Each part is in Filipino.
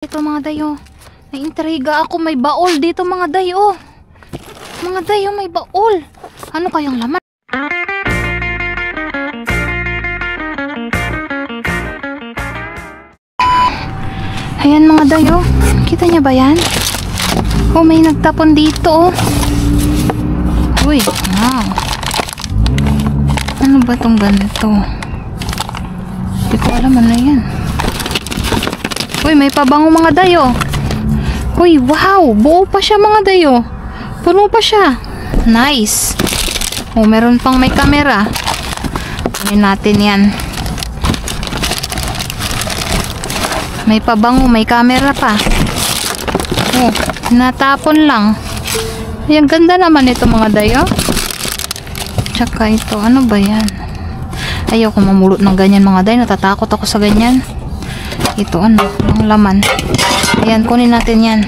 Ito mga dayo, naintriga ako, may baol dito mga dayo. Mga dayo, may baol. Ano kayang laman? Ayan mga dayo, kita niya ba yan? Oh, may nagtapon dito oh. Uy, wow. Ano ba tong ganito? Hindi ko alam ano yan. Uy, may pabango mga dayo. Uy, wow, buo pa siya mga dayo. Puno pa siya. Nice. Oh, meron pang may camera. Kunin natin yan. May pabango, may camera pa. Oh, natapon lang. Ay, ang ganda naman ito mga dayo. Tsaka ito, ano ba yan? Ayaw ko mamulot ng ganyan mga dayo. Natatakot ako sa ganyan. Ito ano, ang laman. Ayan, kunin natin yan.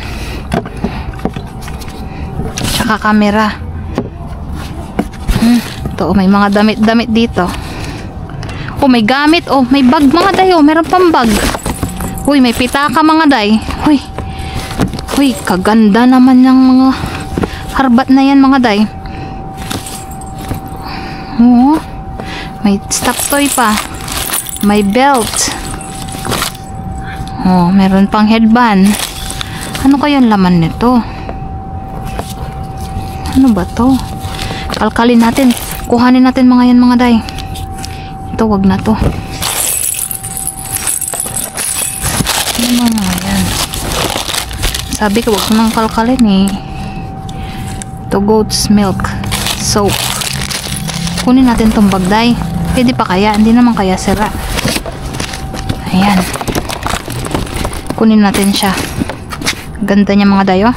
Tsaka camera. Ito, may mga damit-damit dito. Oh, may gamit. Oh, may bag mga dayo. Meron pang bag. Uy, may pitaka mga day. Uy, kaganda naman ng mga harbat na yan mga day. Oh, may stuff toy pa. May belt. Oh, meron pang headband. Ano kaya ang laman nito? Ano ba to? Kalkalin natin. Kuhanin natin mga yan mga day. Ito, wag na to. Ano mga yan? Sabi ko, wag nang kalkalin eh. Ito, goat's milk. Soap. Kunin natin tong bag day. Pwede pa kaya? Hindi naman kaya sira. Ayan. Kunin natin siya. Ganda niya mga dayo.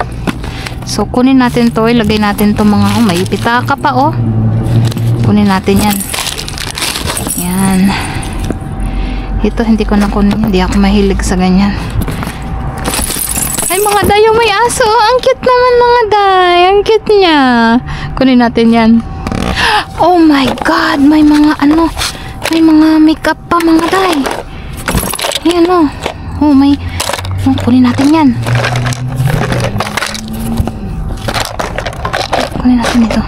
So kunin natin to, ilagay natin to mga, oh, may pitaka pa oh. Kunin natin yan. Yan. Ito hindi ko na kunin, hindi ako mahilig sa ganyan. Ay mga dayo, may aso. Ang cute naman mga day. Ang cute niya. Kunin natin yan. Oh my god, may mga ano, may mga makeup pa mga day. Ayan oh. Oh, may kunin natin yan. Kunin natin ito.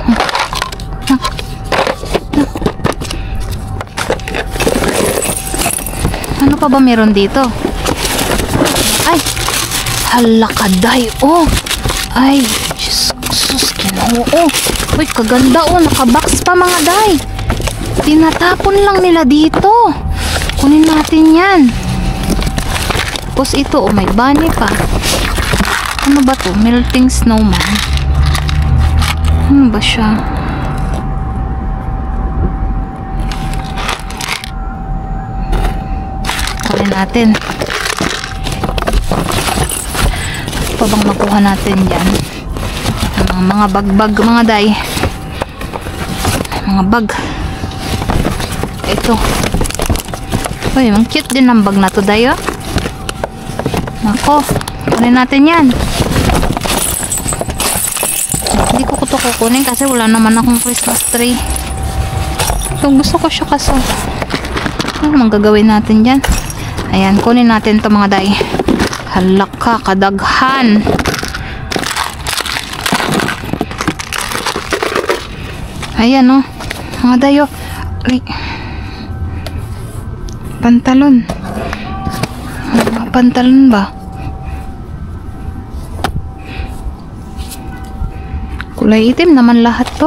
Ano pa ba meron dito? Ay! Halakaday! Oh! Ay! Jesus! Kinoo! Uy! Kaganda oh! Nakabox pa mga day! Tinatapon lang nila dito! Kunin natin yan! Tapos ito, oh, may bunny pa. Ano ba to? Melting snowman. Ano ba siya? Kunin natin. Ano pa bang makuha natin yan? Mga bag-bag mga day. Mga bag. Ito. Uy, ang cute din ang bag na to day, oh. Ako, kunin natin yan. Hindi ko ito kukunin kasi wala naman akong Christmas tree. So, gusto ko siya kaso. Ano naman gagawin natin dyan? Ayan, kunin natin ito mga day. Halaka, kadaghan. Ayan oh. Mga day oh. Ay. Pantalon. Pantalon ba? Kulay itim naman lahat to.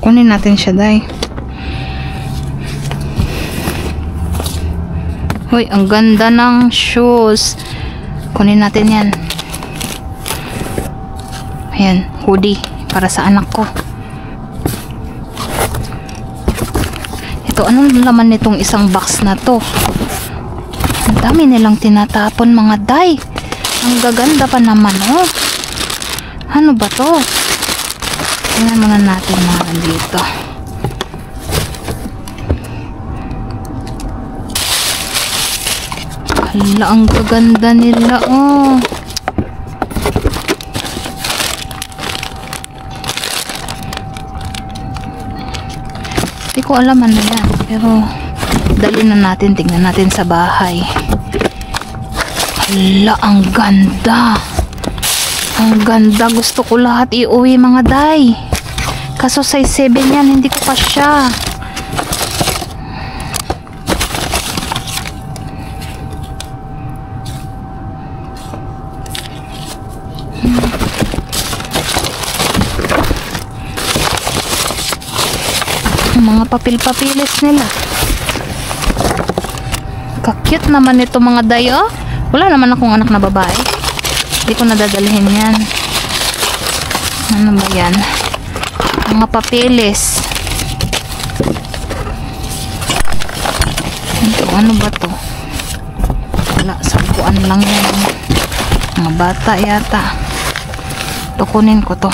Kunin natin siya day. Hoy, ang ganda ng shoes. Kunin natin yan. Ayan, hoodie para sa anak ko. Ito, anong laman nitong isang box na to? Ang dami nilang tinatapon mga day. Ang gaganda pa naman oh. Ano ba to? Tingnan muna natin mga dito. Hala, ang gaganda nila oh. Hindi ko alam ano yan. Pero, dali na natin. Tingnan natin sa bahay. Hala, ang ganda. Ang ganda. Gusto ko lahat iuwi mga day. Kaso size 7 yan. Hindi ko pa siya. Mga papil-papilis nila. Kakute naman ito mga dayo. Wala naman akong anak na babae. Hindi ko nadadalhin yan. Ano ba yan? Mga papilis. Ito, ano ba to? Wala, sabuan lang yan. Mga bata yata. Tukunin ko to.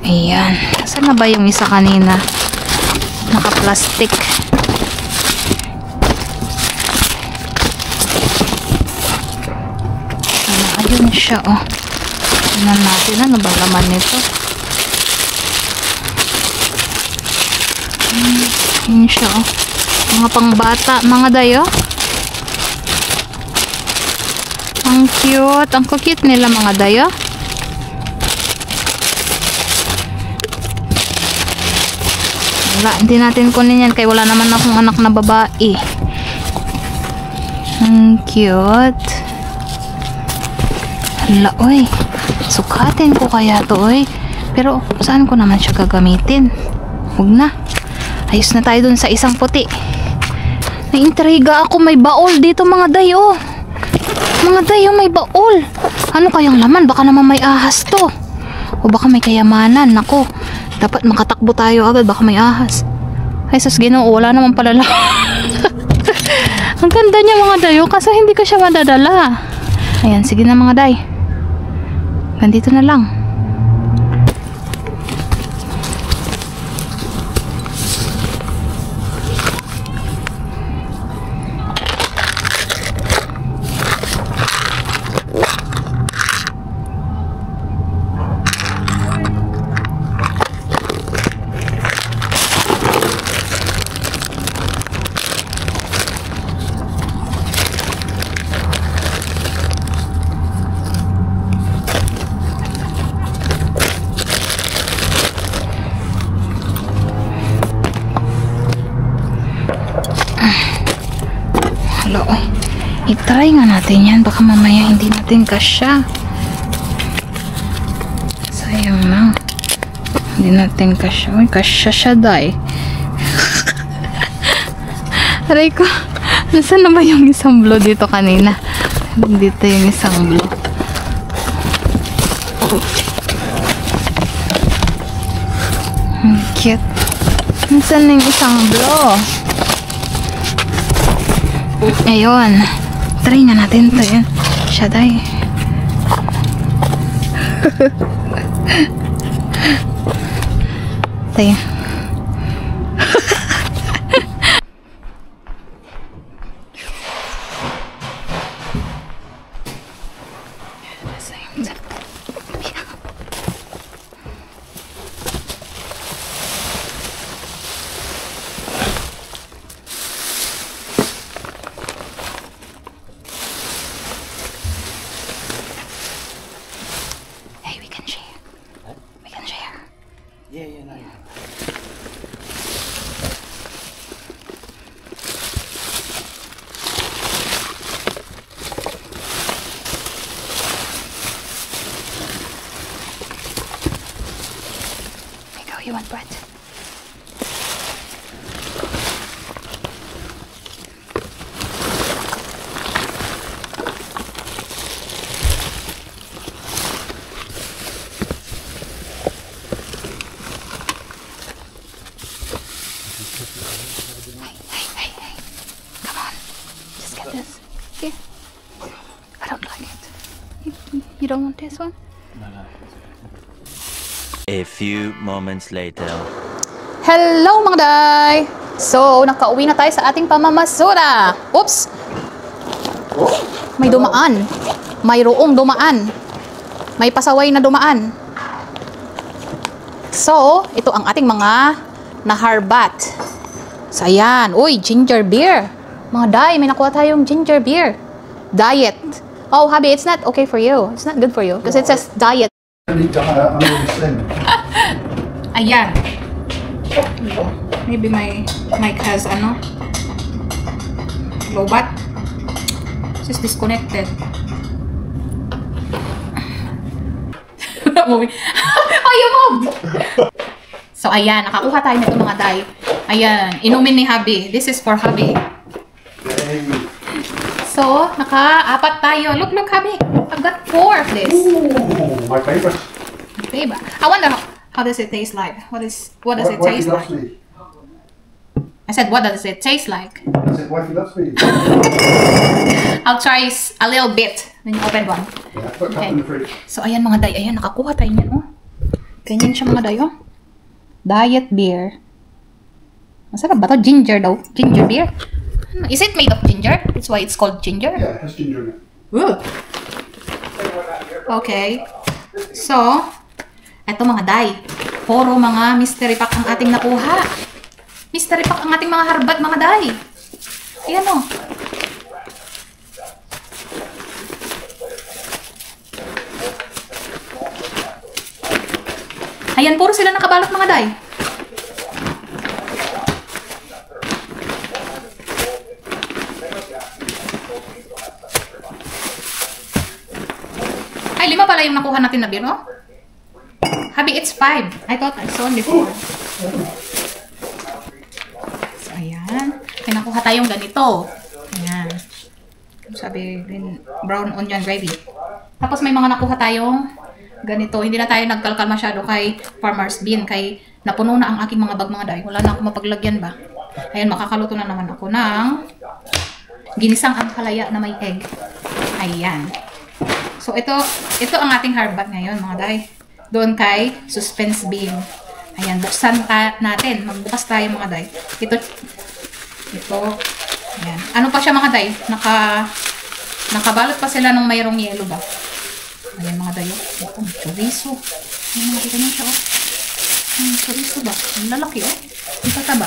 Ayan. Saan na ba yung isa kanina? Naka-plastic. Ayun siya, oh. Tignan natin. Ano ba laman nito? Ayun siya, oh. Mga pangbata. Mga dayo. Ang cute. Ang cute nila mga dayo. Wala, hindi natin kunin yan kaya wala naman akong anak na babae. Ang cute. Hala, oy. Sukatin ko kaya to, oy. Pero saan ko naman siya gagamitin? Huwag na. Ayos na tayo dun sa isang puti. Naintriga ako, may baol dito mga dayo. Mga dayo, may baol. Ano kayang laman? Baka naman may ahas to. O baka may kayamanan. Nako. Dapat makatakbo tayo agad, baka may ahas. Ay sus, Ginoo, wala naman pala lang. Ang ganda niya mga dayo, kasi hindi ko siya madadala. Ayan, sige na mga day. Ganito na lang. I-try nga natin yan. Baka mamaya hindi natin kasya. Sayang na. Hindi natin kasya. Uy, kasya siya day. Aray ko. Nasaan na ba yung isang blue dito kanina? Dito yung isang blue. Ang cute. Nasaan na yung isang blue? Ayun. Try nga natin ito. Yan. Siya day. Tayo. Yeah, no. There you go, you want bread? Hey. Come on. Just get this. Here. I don't like it. You don't want this one? No. A few moments later. Hello mga day! So, nakauwi na tayo sa ating pamamasura. Oops! May dumaan. Mayroong dumaan. May pasaway na dumaan. So, ito ang ating mga naharbat. So, ayan. Uy, ginger beer. Mga day, may nakuha tayong ginger beer. Diet. Oh, hubby, it's not okay for you. It's not good for you. Because it says diet. I'm already slim. Ayan. Maybe my mic has, lobat. This is disconnected. Moving. Oh, you moved! So, ayan. Nakakuha tayo nito mga day. Ayan. Inumin ni hubby. This is for hubby. So, naka-apat tayo. Look, hubby. I've got 4 of this. Ooh, my favorite. Diba? I wonder how does it taste like? What does it taste like? Me? I said, what does it taste like? I said, wifey loves me. I'll try a little bit. Then you open one. Yeah, put Okay. in the fridge. So, ayan mga day. Ayan, nakakuha tayo niyan, oh. Ganyan siya mga day, oh. Diet beer. Masarap ba to? Ginger daw. Ginger beer. Is it made of ginger? That's why it's called ginger? Yeah, it has ginger in it. Ooh. Okay. So, eto mga day. Puro mga mystery pack ang ating nakuha. Mystery pack ang ating mga harbat mga day. Ayan, oh. Ayan, puro sila nakabalot mga day. Ay, 5 pala yung nakuha natin na beer, no? Habi, it's 5. I thought I saw only 4. So, ayan. May nakuha tayong ganito. Ayan. Sabi, brown onion gravy. Tapos may mga nakuha tayong ganito. Hindi na tayo nagkalkal masyado kay Farmer's Bean. Kay napuno na ang aking mga bag mga day. Wala na ako mapaglagyan ba? Ayan, makakaluto na naman ako ng ginisang ampalaya na may egg. Ayan. So, ito ang ating harbat ngayon, mga day. Doon kay suspense bean. Ayan, buksan natin. Magbukas tayo, mga day. Ito. Ayan. Ano pa siya, mga day? Nakabalot pa sila ng mayroong yelo ba? Ayan, mga day. Ito, chorizo. Ayan, nakita niyo siya, oh. Chorizo ba? Ang lalaki, oh. Ang tataba.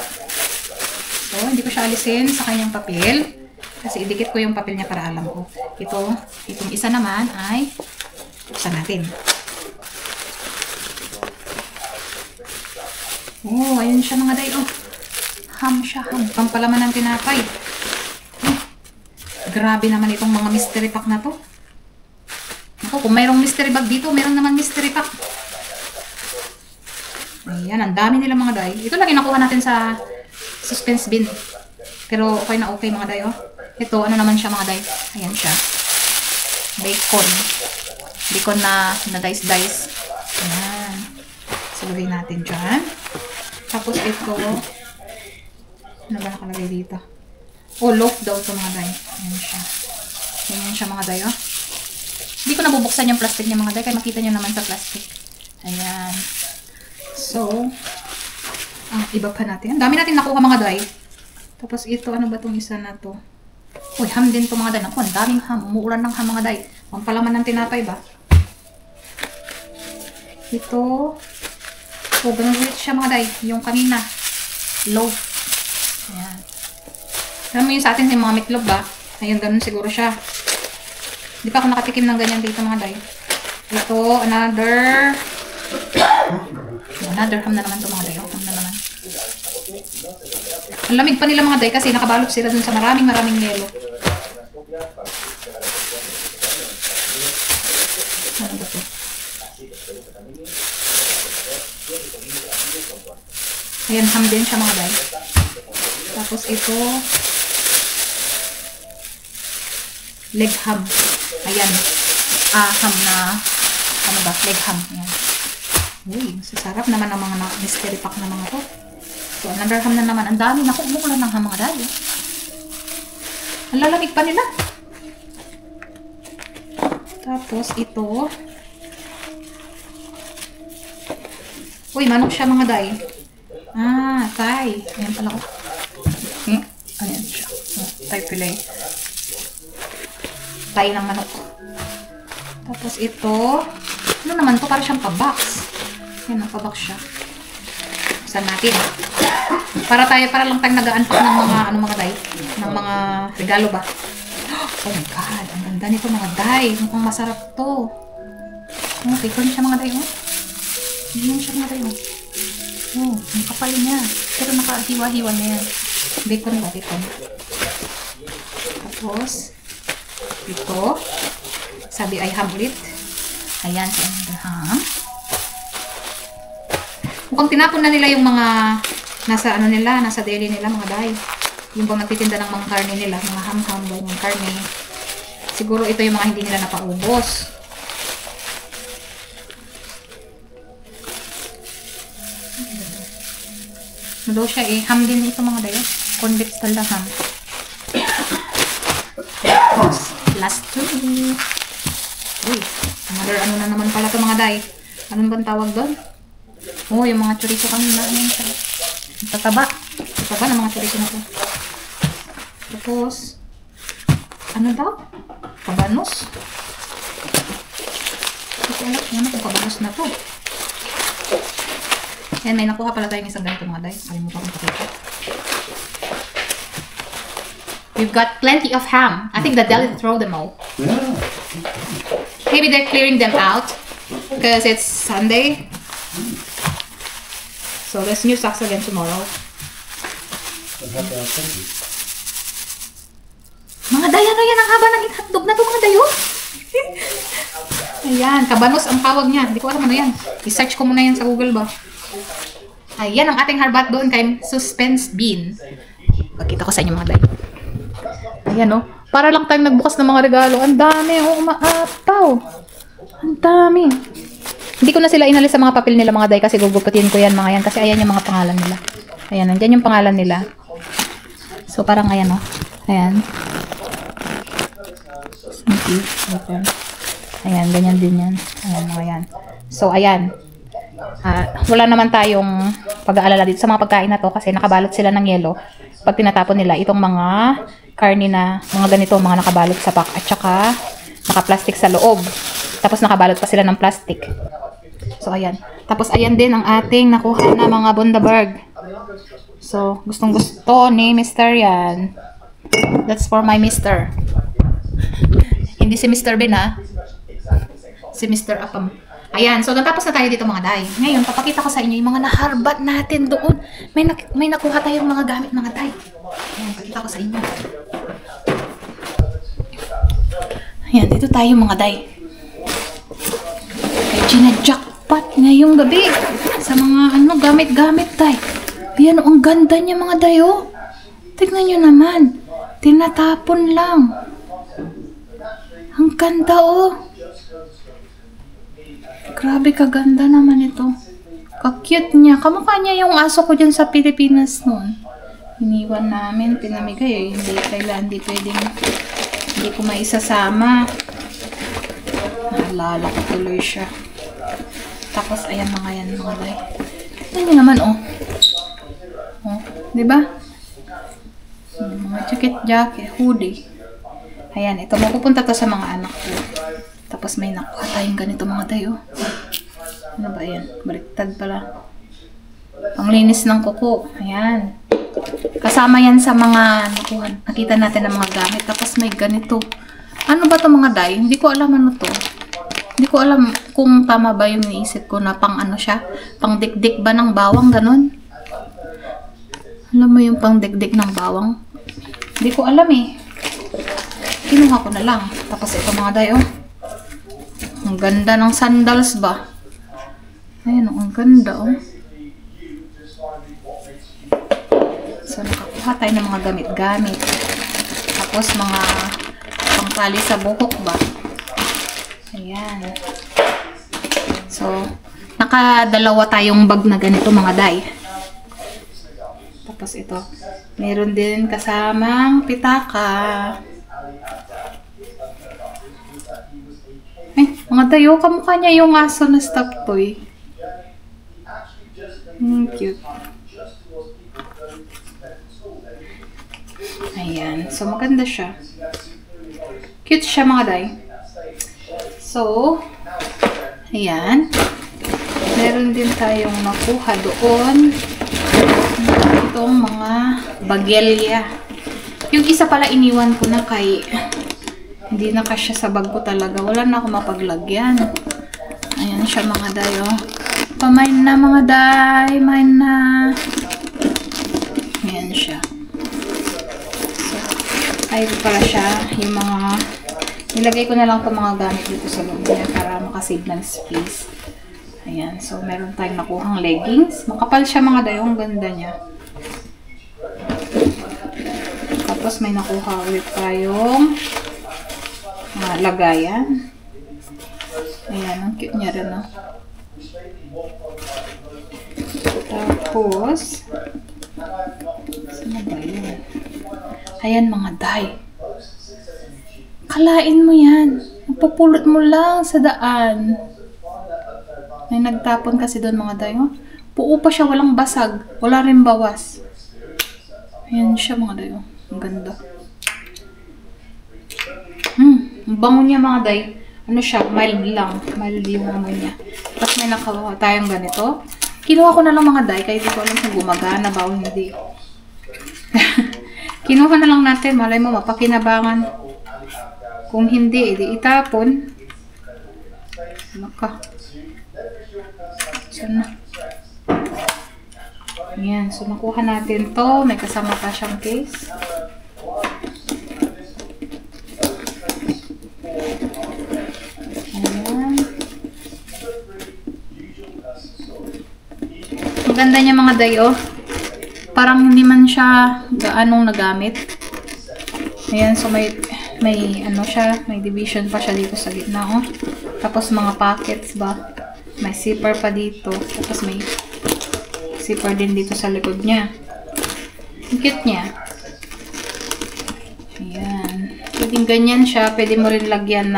So, hindi ko siya alisin sa kanyang papel. Kasi idikit ko yung papel niya para alam ko. Itong isa naman ay buksan natin. Oh, ayun siya mga day. Oh, ham siya, ham. Pampalaman ng tinapay. Oh, grabe naman itong mga mystery pack na to. Ako, kung mayroong mystery bag dito, mayroon naman mystery pack. Ayan, ang dami nila mga day. Ito lang yung nakuha natin sa suspense bin. Pero okay na okay mga day, oh. Ito, ano naman siya mga day? Ayan siya. Bacon. Bacon na dice. Ayan. Salagay natin dyan. Tapos ito, ano ba nakalagay dito? Oh, loaf daw ito mga day. Ayan siya. Ayan siya mga day, oh. Hindi ko nabubuksan yung plastic niya mga day, kaya makita nyo naman sa plastic. Ayan. So, iba pa natin. Ang dami natin nakuha mga day. Tapos ito, ano ba itong isa na to? Uy, ham din to mga day. Ako, ang daming ham. Umuulan ng ham mga day. Pampalaman ng tinapay ba? Ito. Oh, ganun ulit siya mga day. Yung kanina. Loaf. Ayan. Alam mo yun sa atin yung mga meatloaf ba? Ayun, ganun siguro siya. Hindi pa ako nakatikim ng ganyan dito mga day. Ito, another ham na naman to mga day. Ham na naman. Ang lamig pa nila mga day kasi nakabalot sila dun sa maraming yelo. Ano ba ito? Ayan, ham din siya mga day. Tapos ito, leg ham. Ayan. Ham na, ano ba? Leg ham. Ayan. Uy, sasarap naman ang mga mystery pack na mga to. So, another ham na naman. Ang dami. Naku, umuulan ng ham mga day. Ang lalamig pa nila. Tapos, ito. Uy, manok siya mga day. Thai. Ayan pala ko. Ayan siya. Thai fillet. tayo ng manok. Tapos ito, ano naman to? Para siyang pa-box. Yan, pa-box siya. Saan natin? Para lang tayong nag-unpack ng mga, ano mga day? Ng mga regalo ba? Oh my God, ang ganda nito mga day. Mukhang masarap to. Okay, kung siya mga day, oh. Yan siya mga day, oh. Oh, ang kapal niya. Pero nakahiwa-hiwa na yan. Bacon ba? Bacon. Tapos, ito. Sabi ay ham ulit. Ayan, so ham. Mukhang tinapon na nila yung mga nasa ano nila, nasa deli nila mga day. Yung bang nagtitinda ng mga karne nila, mga ham-ham, yung karne. Siguro ito yung mga hindi nila napaubos. Ano siya eh, ham din ito mga day. Convict style na ham. Last two. Uy, another ano na naman pala ito mga day. Anong bang tawag doon? Oh, yung mga chorizo kanina. Tataba. Tataba ng mga chorizo na ito. Tapos, ano daw? Kabanos. Hindi ko alam kung ano kung kabanos na to. Yan, may nakuha pala tayong isang ganito mga day. Kalimutan kong pakita. We've got plenty of ham. I think the deli throw them all. Yeah. Maybe they're clearing them out because it's Sunday. So there's new stocks again tomorrow. Mga day, ano yan ang haba ng hotdog na ito mga dayo? Ayan, kabanos ang tawag niya. Hindi ko alam ano yan. I-search ko muna yan sa Google ba. Ayan ang ating harbat doon kay Suspense Bean. Pagkita ko sa inyo mga day. Ayan o. Para lang tayong nagbukas ng mga regalo. Ang dami o, umaapaw. Ang dami. Hindi ko na sila inalis sa mga papel nila mga day kasi gugupitin ko yan mga yan. Kasi ayan yung mga pangalan nila. Ayan, nandyan yung pangalan nila. So parang ayan o. Ayan. Ayan, ganyan din yan. Ayan, mga yan. So, ayan. Wala naman tayong pag-aalala dito sa mga pagkain na to kasi nakabalot sila ng yelo. Pag tinatapon nila itong mga karne na mga ganito, mga nakabalot sa pack at saka naka-plastic sa loob. Tapos nakabalot pa sila ng plastic. So, ayan. Tapos, ayan din ang ating nakuha na mga Bundaberg. So, gustong gusto ni Mr. yan. That's for my Mr. Hindi si Mr. Ben ha. Si Mr. Apam. Ayan, so natapos na tayo dito mga day. Ngayon, papakita ko sa inyo yung mga naharbat natin doon. May nakuha tayong mga gamit mga day. Ayan, pakita ko sa inyo. Ayan, dito tayo mga day. Kaya gina-jackpot ngayong gabi. Sa mga ano, gamit-gamit day. Ayan, ang ganda niya mga day oh. Tignan nyo naman. Tinatapon lang. Ang ganda oh. Grabe kaganda naman ito. Ka-cute niya. Kamukha niya yung aso ko dyan sa Pilipinas noon. Iniwan namin. Pinamigay eh. Hindi pwedeng. Hindi ko maisasama. Naalala ko tuloy siya. Tapos ayan mga yan mga day. Tignan niyo naman oh. Oh. Diba? Mga jacket, hoodie. Ayan, ito mapupunta to sa mga anak ko. Tapos may nakuha tayong ganito mga tayo. Ano ba yan? Baliktad pala. Panglinis ng kuko. Ayan. Kasama yan sa mga nakuha. Nakita natin ng mga gamit. Tapos may ganito. Ano ba to mga day? Hindi ko alam ano to. Hindi ko alam kung tama ba yung naisip ko na pang ano siya. Pang dikdik ba ng bawang ganon? Alam mo yung pang dikdik ng bawang? Hindi ko alam eh. Kinuha ko na lang. Tapos ito mga day oh. Ang ganda ng sandals ba? Ayun, ang ganda oh. So, nakakuha tayo ng mga gamit-gamit. Tapos, mga pangtali sa buhok ba? Ayan. So, nakadalawa tayong bag na ganito mga day. Tapos ito. Meron din kasamang pitaka. Mga tayo, kamukha niya yung aso na stuffed toy. Cute. Ayan. So, maganda siya. Cute siya mga day. So, ayan. Meron din tayong nakuha doon. Itong mga bagelya. Yung isa pala iniwan ko na kay hindi na kasya sa bag ko talaga. Wala na ako mapaglagyan. Ayan siya mga day, oh. Pamain na mga day. Main na. Ayan siya. So, ayun pala siya. Yung mga nilagay ko na lang itong mga gamit dito sa loob niya para makasave ng space. Ayan. So, meron tayong nakuhang leggings. Makapal siya mga day. Ang ganda niya. Tapos may nakuha ulit tayong lagayan. Ayan, ang cute niya rin, no? Tapos, saan ba yun? Ayan, mga day. Kalain mo yan. Magpapulot mo lang sa daan. May nagtapon kasi doon, mga day, oh. Puo pa siya, walang basag. Wala rin bawas. Ayan siya, mga day, oh. Ang ganda. Ang bango niya mga day. Ano siya? Mild lang. Mild yung amoy niya. Tapos may nakakuha tayong ganito. Kinuha ko na lang mga day. Kahit di ko alam kung gumagana ba o hindi. Kinuha na lang natin. Malay mo mapakinabangan. Kung hindi, edi itapon. Ano ka? Saan na? Ayan. So nakuha natin to. May kasama pa siyang case. Ang ganda niya mga day, oh. Parang hindi man siya gaanong nagamit. Ayan, so may ano siya, may division pa siya dito sa gitna, oh. Tapos mga pockets ba? May zipper pa dito. Tapos may zipper din dito sa likod niya. Ang cute niya. Ayan. Pwedeng ganyan siya. Pwede mo rin lagyan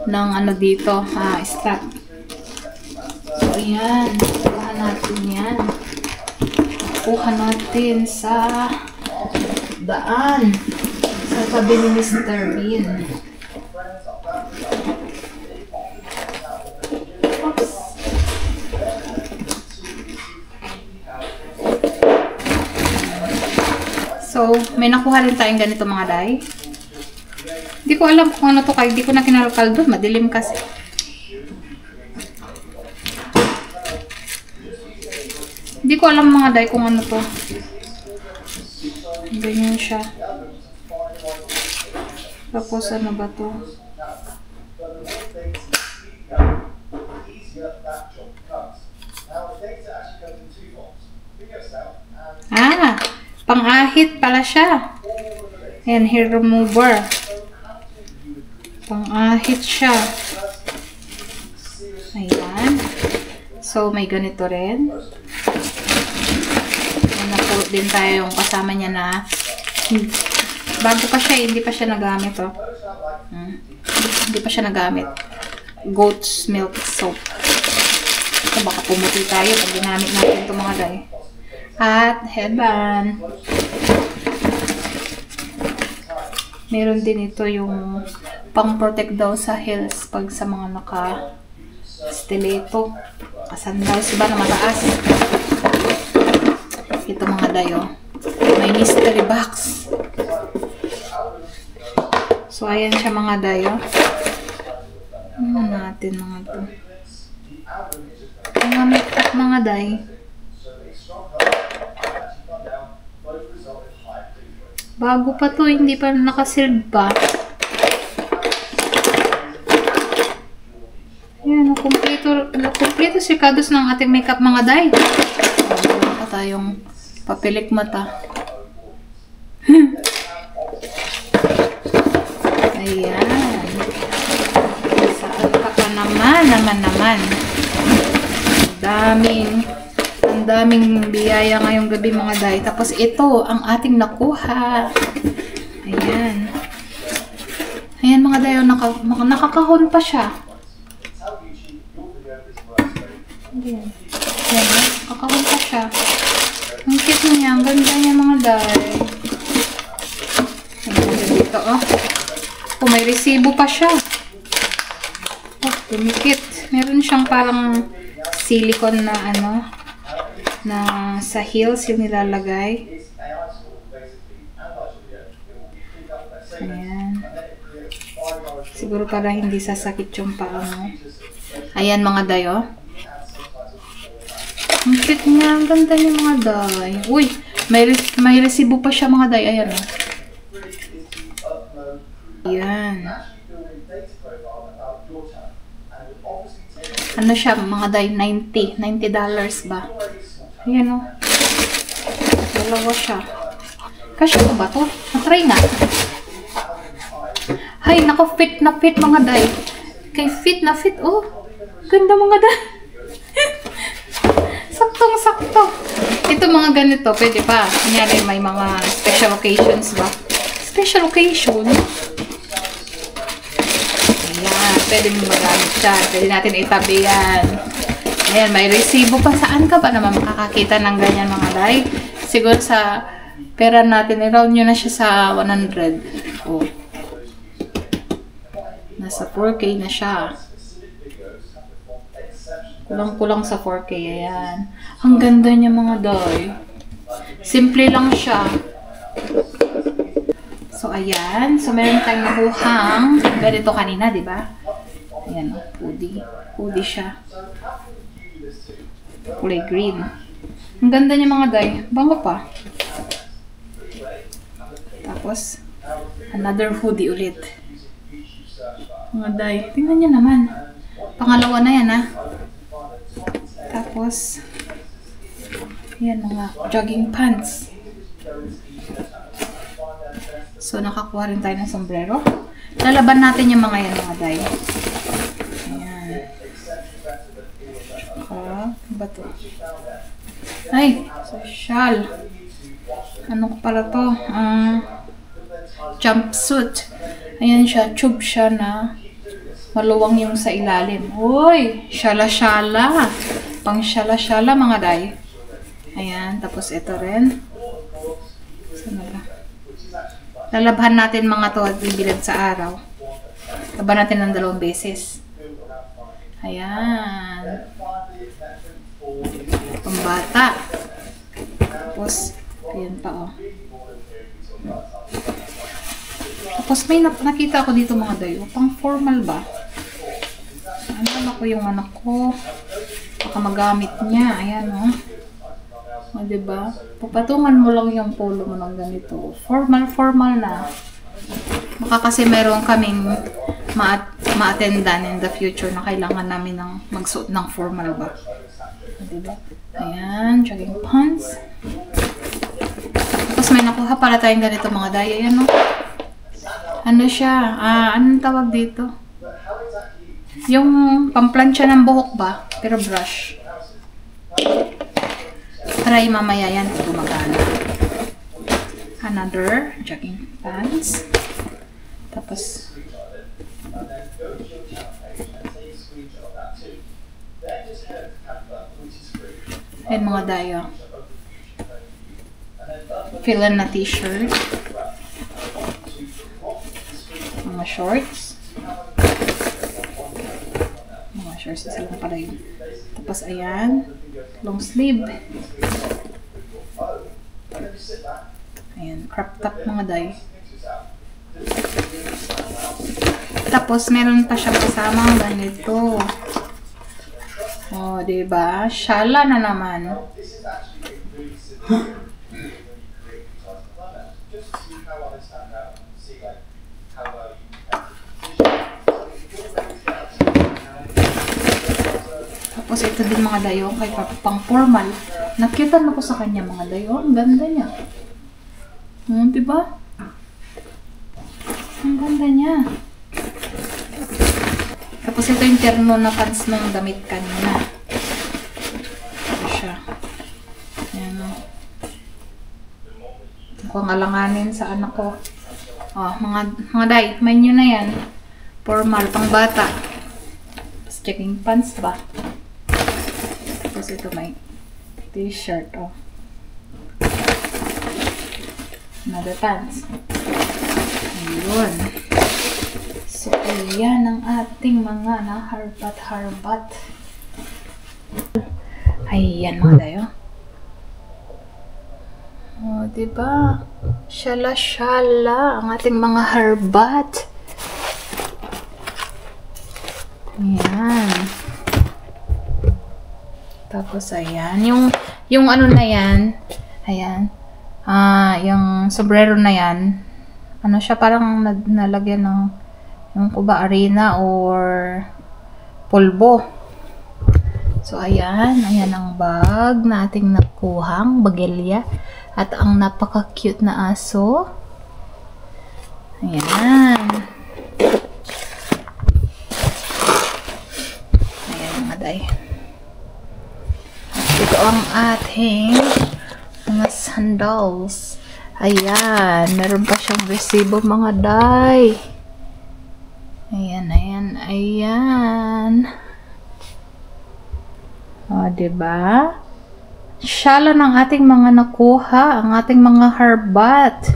ng ano dito, strap. So, ayan. Kuha natin yan. Kuha natin sa daan. Sa tabi ni Mr. Bean. Oops. So, may nakuha rin tayong ganito mga day. Hindi ko alam kung ano to kayo. Hindi ko na kinalkal doon. Madilim kasi. Hindi ko alam mga day kung ano to. Ganyan siya. Tapos ano ba to? Pang-ahit pala siya. Ayan, hair remover. Pang-ahit siya. Ayan. So, may ganito rin. Napulot din tayo yung kasama niya na bago pa siya, hindi pa siya nagamit, oh. Hindi pa siya nagamit. Goat's milk soap. So, baka pumuti tayo pag ginamit natin ito mga day. At headband. Meron din ito yung pang-protect daw sa heels pag sa mga naka-stiletto. Sandals ba na mataas. Ito mga dayo. May mystery box. So, ayan siya mga dayo. Ano natin mga to? Mga makeup mga day. Bago pa to, hindi pa nakasealed pa. Ayan, kumpleto sikados ng ating makeup mga day. Meron pa tayong papilik mata. Ayan. Saan pa ka naman. Ang daming biyaya ngayong gabi mga day. Tapos ito, ang ating nakuha. Ayan. Ayan mga day, nakakahon pa siya. Ayan. Ayan, nakakahon pa siya. Ang cute niya, ang ganda niya mga day. Ayan, dito, oh. Naku, may resibo pa siya. Oh, dumikit. Meron siyang parang silicone na ano, na sa heels yung nilalagay. Ayan. Siguro para hindi sasakit yung paa mo. Ayan mga day, oh. Ang cute niya. Ang ganda niya mga day. Uy, may resibo pa siya mga day. Ayan, oh. Ayan. Ano siya mga day? $90 ba? Ayan, oh. Dalawa siya. Kasya ko ba to? Matry nga. Hay, nako, fit na fit mga day. Kay fit na fit, oh. Ganda mga day. Saktong-sakto. Ito mga ganito, pwede pa. Kunyari, may mga special occasions ba? Special occasion? Ayan, pwede mo magamit siya. Pwede natin itabi yan. Ayan, may resibo pa. Saan ka ba naman makakakita ng ganyan mga day? Siguro sa pera natin, i-round nyo na siya sa 100. Oh. Nasa 4K na siya. Kulang-kulang sa 4K. Ayan. Ang ganda niya mga day. Simple lang siya. So, ayan. So, meron tayong nakuhang ganito kanina, di ba? Ayan, oh, hoodie. Hoodie siya. Kulay green. Ang ganda niya mga day. Bango pa. Tapos, another hoodie ulit. Mga day. Tingnan niya naman. Pangalawa na yan, ha? Tapos, yan mga jogging pants. So, nakakuha rin tayo ng sombrero. Lalaban natin yung mga yan, mga day. Ayan. Ano ba to? Ay, social. Ano pala to? Jumpsuit. Ayan siya. Tube siya na maluwang yung sa ilalim. Uy! Shala-shala. Pang shala-shala mga day. Ayan. Tapos ito rin. Saan na ba? Lalabhan natin mga to at bibilad sa araw. Laban natin ng 2 beses. Ayan. Pambata. Tapos, ayan pa, oh. Tapos may nakita ako dito mga dayo. Pang formal ba? Ano ako yung anak ko. Baka magamit niya. Ayan, oh. O, diba? Papatungan mo lang yung polo mo ng ganito. Formal na. Baka kasi meron kaming ma-attendan in the future na kailangan namin ng magsuot ng formal ba. O, diba? Ayan, jogging pants. Tapos may nakuha pala tayong ganito mga day. Ayan, no? Ano siya? Anong tawag dito? Yung pamplansya ng buhok ba? Pero brush. Try mamaya yan kung gumagana. Another jogging pants. Tapos ayun mga dayo. Fill-in na t-shirt. Mga shorts. Mga shorts isa lang pala yun. Tapos ayan. Long sleeve. Ayan. Crop top mga day. Tapos meron pa siya kasamang ganito. Oh, diba? Shala na naman. Tapos ito din mga dayo, kay pang formal. Nakitan ako sa kanya mga dayo. Ang ganda niya. Diba? Ang ganda niya. Tapos ito yung terno na pants ng damit kanina. Ito siya. Ayan o. Mukhang alanganin sa anak ko. Oh, mga day, may nyo na yan. Formal, pang bata. Tapos jogging pants ba? Tapos ito may t-shirt, oh. Another pants. Ayun. yan ang ating mga naharbat-harbat. Ayan mga dayo. O, diba? Shala-shala ang ating mga harbat. Ayan. Tapos, ayan. Yung ano na yan, ayan. Yung sombrero na yan, ano siya, parang nalagyan ng yung kuba arena or pulbo. So, ayan. Ayan ang bag na ating nakuhang bagilya. At ang napaka-cute na aso. Ayan. Ayan mga day. At ito ang ating mga sandals. Ayan. Meron pa siyang resibo mga day. Ayan, ayan, ayan. O, diba? Shala ng ating mga nakuha, ang ating mga harbat.